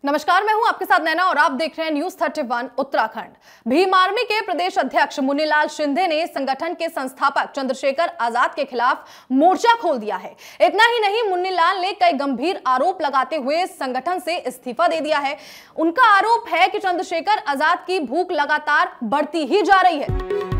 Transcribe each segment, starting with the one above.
नमस्कार, मैं हूं आपके साथ नैना और आप देख रहे हैं न्यूज 31 उत्तराखंड। भीम आर्मी के प्रदेश अध्यक्ष मुन्नीलाल शिंदे ने संगठन के संस्थापक चंद्रशेखर आजाद के खिलाफ मोर्चा खोल दिया है। इतना ही नहीं, मुन्नीलाल ने कई गंभीर आरोप लगाते हुए संगठन से इस्तीफा दे दिया है। उनका आरोप है कि चंद्रशेखर आजाद की भूख लगातार बढ़ती ही जा रही है।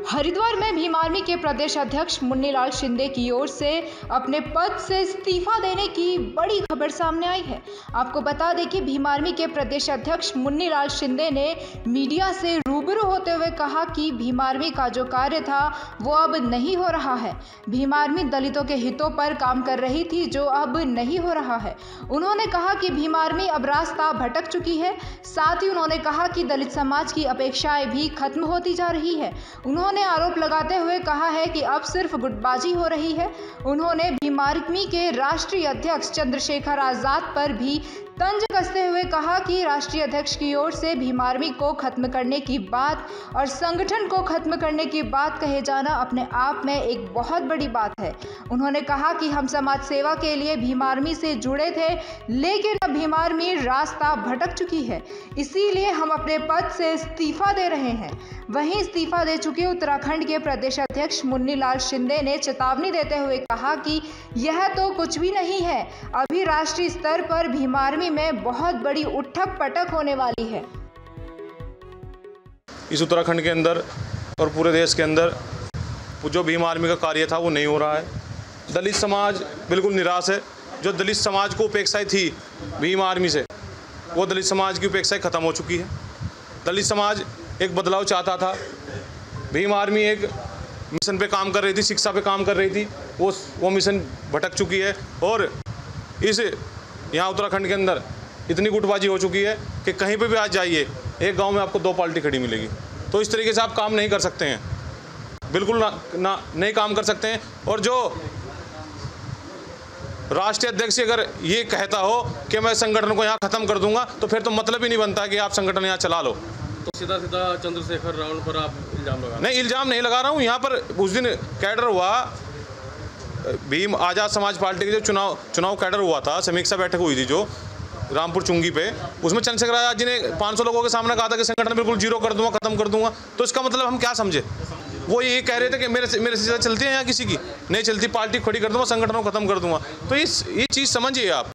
हरिद्वार में भीम आर्मी के प्रदेश अध्यक्ष मुन्नीलाल शिंदे की ओर से अपने पद से इस्तीफा देने की बड़ी खबर सामने आई है। आपको बता दें कि भीम आर्मी के प्रदेश अध्यक्ष मुन्नीलाल शिंदे ने मीडिया से रूबरू होते हुए कहा कि भीम आर्मी का जो कार्य था वो अब नहीं हो रहा है। भीम आर्मी दलितों के हितों पर काम कर रही थी, जो अब नहीं हो रहा है। उन्होंने कहा कि भीम आर्मी अब रास्ता भटक चुकी है। साथ ही उन्होंने कहा कि दलित समाज की अपेक्षाएं भी खत्म होती जा रही है। उन्होंने आरोप लगाते हुए कहा है कि अब सिर्फ गुटबाजी हो रही है। उन्होंने भीम आर्मी के राष्ट्रीय अध्यक्ष चंद्रशेखर आजाद पर भी तंज कसते हुए कहा कि राष्ट्रीय अध्यक्ष की ओर से भीम आर्मी को खत्म करने की बात और संगठन को खत्म करने की बात कहे जाना अपने आप में एक बहुत बड़ी बात है। उन्होंने कहा कि हम समाज सेवा के लिए भीम आर्मी से जुड़े थे, लेकिन अब भीम आर्मी रास्ता भटक चुकी है, इसीलिए हम अपने पद से इस्तीफा दे रहे हैं। वहीं इस्तीफा दे चुके उत्तराखंड के प्रदेश अध्यक्ष मुन्नीलाल शिंदे ने चेतावनी देते हुए कहा कि यह तो कुछ भी नहीं है, अभी राष्ट्रीय स्तर पर भीम आर्मी में बहुत बड़ी उठक पटक होने वाली है। इस उत्तराखंड के अंदर और पूरे देश के अंदर जो भीम आर्मी का कार्य था वो नहीं हो रहा है। दलित समाज बिल्कुल निराश है। जो दलित समाज को उपेक्षाएं थी भीम आर्मी से, वो दलित समाज की उपेक्षाएं खत्म हो चुकी है। दलित समाज एक बदलाव चाहता था। भीम आर्मी एक मिशन पे काम कर रही थी, शिक्षा पे काम कर रही थी, वो मिशन भटक चुकी है। और इस यहाँ उत्तराखंड के अंदर इतनी गुटबाजी हो चुकी है कि कहीं पे भी आज जाइए, एक गांव में आपको 2 पार्टी खड़ी मिलेगी। तो इस तरीके से आप काम नहीं कर सकते हैं, बिल्कुल नहीं काम कर सकते हैं। और जो राष्ट्रीय अध्यक्ष अगर ये कहता हो कि मैं संगठन को यहाँ ख़त्म कर दूंगा, तो फिर तो मतलब ही नहीं बनता कि आप संगठन यहाँ चला लो। तो सीधा सीधा चंद्रशेखर रावण पर आप इल्ज़ाम लगा? नहीं, इल्ज़ाम नहीं लगा रहा हूँ। यहाँ पर उस दिन कैडर हुआ, भीम आज़ाद समाज पार्टी के जो चुनाव कैडर हुआ था, समीक्षा बैठक हुई थी जो रामपुर चुंगी पे, उसमें चंद्रशेखर आजाद जी ने 500 लोगों के सामने कहा था कि संगठन बिल्कुल जीरो कर दूंगा, खत्म कर दूंगा। तो इसका मतलब हम क्या समझे? वो ये कह रहे थे कि मेरे से ज़्यादा चलती है यहाँ किसी की नहीं चलती, पार्टी खड़ी कर दूंगा, संगठन को खत्म कर दूंगा। तो ये चीज़ समझिए आप।